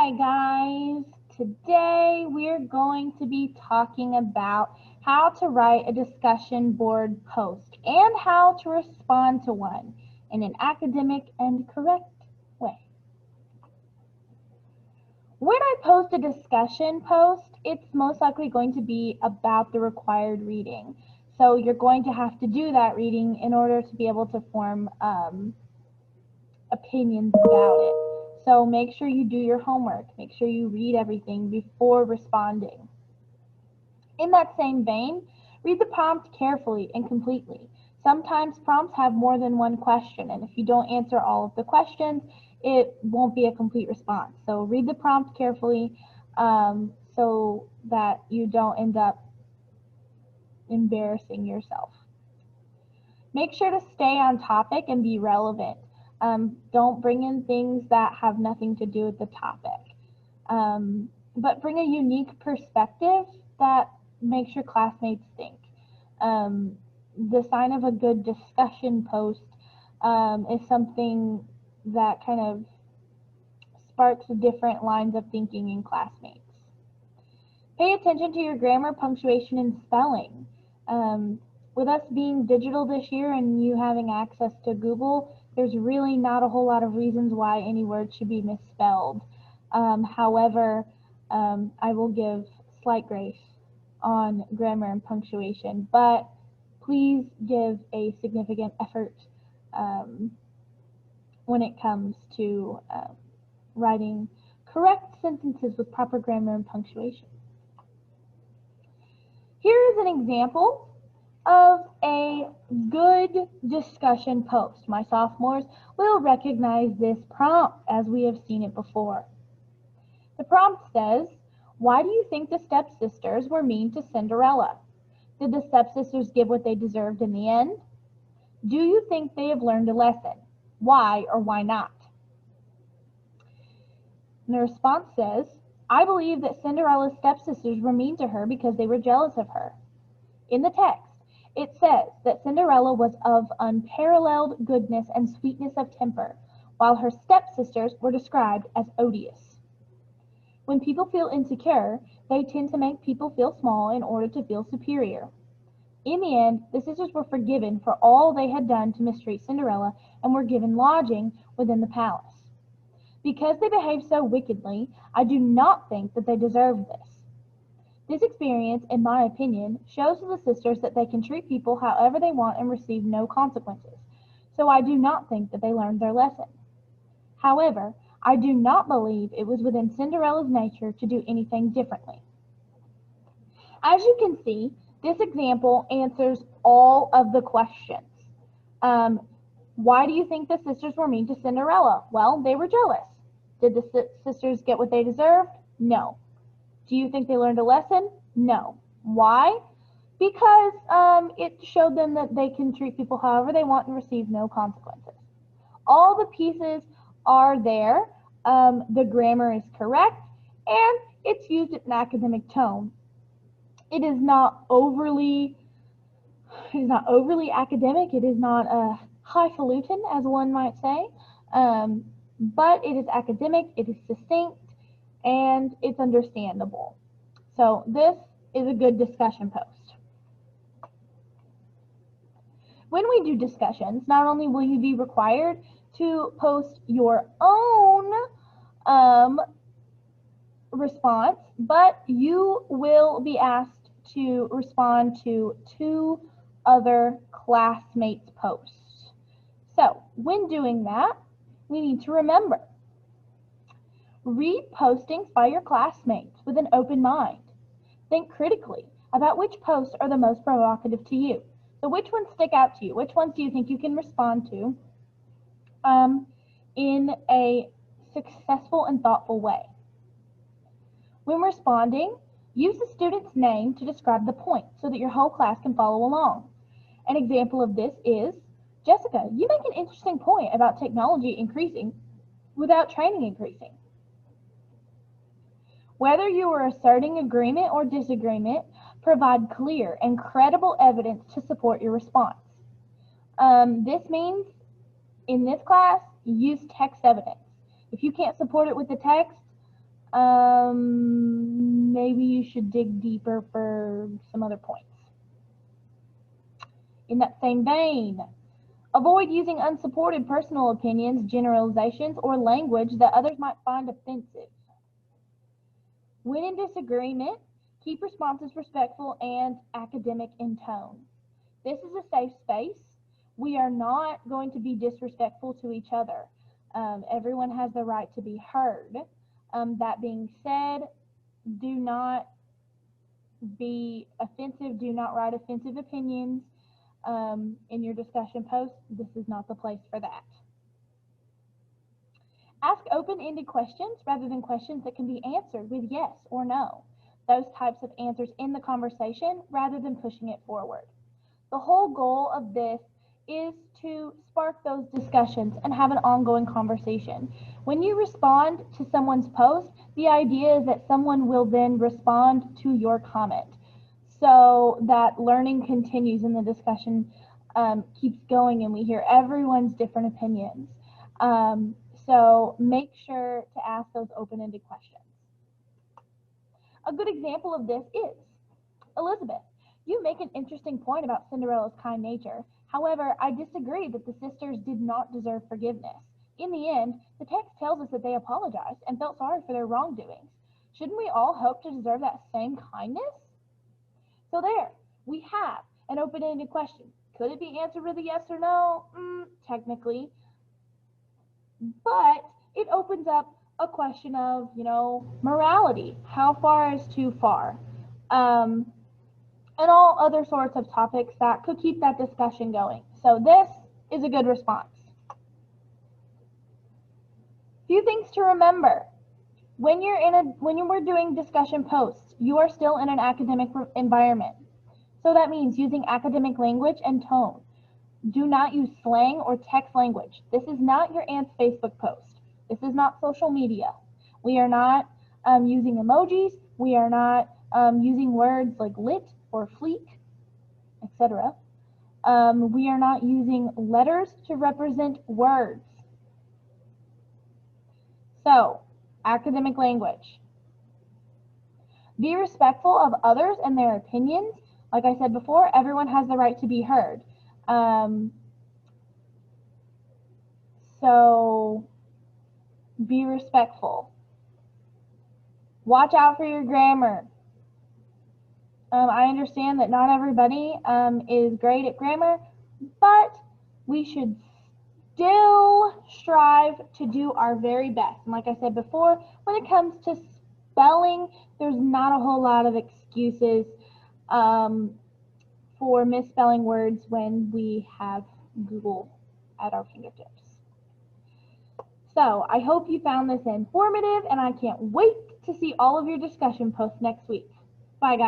Hi guys, today we're going to be talking about how to write a discussion board post and how to respond to one in an academic and correct way. When I post a discussion post, it's most likely going to be about the required reading. So you're going to have to do that reading in order to be able to form opinions about it. So make sure you do your homework. Make sure you read everything before responding. In that same vein, read the prompt carefully and completely. Sometimes prompts have more than one question, and if you don't answer all of the questions, it won't be a complete response. So read the prompt carefully so that you don't end up embarrassing yourself. Make sure to stay on topic and be relevant. Don't bring in things that have nothing to do with the topic, but bring a unique perspective that makes your classmates think. The sign of a good discussion post is something that kind of sparks different lines of thinking in classmates. Pay attention to your grammar, punctuation, and spelling. With us being digital this year and you having access to Google, there's really not a whole lot of reasons why any word should be misspelled. However, I will give slight grace on grammar and punctuation, but please give a significant effort when it comes to writing correct sentences with proper grammar and punctuation. Here is an example of a good discussion post. My sophomores will recognize this prompt as we have seen it before. The prompt says, "Why do you think the stepsisters were mean to Cinderella? Did the stepsisters get what they deserved in the end? Do you think they have learned a lesson? Why or why not?" And the response says, "I believe that Cinderella's stepsisters were mean to her because they were jealous of her." In the text, it says that Cinderella was of unparalleled goodness and sweetness of temper, while her stepsisters were described as odious. When people feel insecure, they tend to make people feel small in order to feel superior. In the end, the sisters were forgiven for all they had done to mistreat Cinderella and were given lodging within the palace. Because they behaved so wickedly, I do not think that they deserved this. This experience, in my opinion, shows to the sisters that they can treat people however they want and receive no consequences, so I do not think that they learned their lesson. However, I do not believe it was within Cinderella's nature to do anything differently. As you can see, this example answers all of the questions. Why do you think the sisters were mean to Cinderella? Well, they were jealous. Did the sisters get what they deserved? No. Do you think they learned a lesson? No. Why? Because it showed them that they can treat people however they want and receive no consequences. All the pieces are there. The grammar is correct, and it's used in an academic tone. It is not overly academic. It is not highfalutin, as one might say, but it is academic. It is succinct, and it's understandable. So this is a good discussion post. When we do discussions, not only will you be required to post your own response, but you will be asked to respond to 2 other classmates' posts. So when doing that, we need to remember: read postings by your classmates with an open mind. Think critically about which posts are the most provocative to you. So which ones stick out to you? Which ones do you think you can respond to in a successful and thoughtful way? When responding, use the student's name to describe the point so that your whole class can follow along. An example of this is, "Jessica, you make an interesting point about technology increasing without training increasing." Whether you are asserting agreement or disagreement, provide clear and credible evidence to support your response. This means, in this class, use text evidence. If you can't support it with the text, Maybe you should dig deeper for some other points. In that same vein, avoid using unsupported personal opinions, generalizations, or language that others might find offensive. When in disagreement, keep responses respectful and academic in tone. This is a safe space. We are not going to be disrespectful to each other. Everyone has the right to be heard. That being said, do not be offensive. Do not write offensive opinions in your discussion post. This is not the place for that. Ask open-ended questions rather than questions that can be answered with yes or no. Those types of answers in the conversation rather than pushing it forward. The whole goal of this is to spark those discussions and have an ongoing conversation. When you respond to someone's post, the idea is that someone will then respond to your comment, so that learning continues and the discussion keeps going and we hear everyone's different opinions. So make sure to ask those open-ended questions. A good example of this is, Elizabeth, you make an interesting point about Cinderella's kind nature. However, I disagree that the sisters did not deserve forgiveness. In the end, the text tells us that they apologized and felt sorry for their wrongdoings. Shouldn't we all hope to deserve that same kindness? So there, we have an open-ended question. Could it be answered with a yes or no? Technically. But it opens up a question of, morality. How far is too far? And all other sorts of topics that could keep that discussion going. So this is a good response. Few things to remember. When we're doing discussion posts, you are still in an academic environment. So that means using academic language and tone. Do not use slang or text language. This is not your aunt's Facebook post. This is not social media. We are not using emojis. We are not using words like lit or fleek, etc. We are not using letters to represent words. So, academic language. Be respectful of others and their opinions. Like I said before, everyone has the right to be heard. So be respectful. Watch out for your grammar. I understand that not everybody is great at grammar, but we should still strive to do our very best. And like I said before, when it comes to spelling, there's not a whole lot of excuses for misspelling words when we have Google at our fingertips. So I hope you found this informative, and I can't wait to see all of your discussion posts next week. Bye, guys.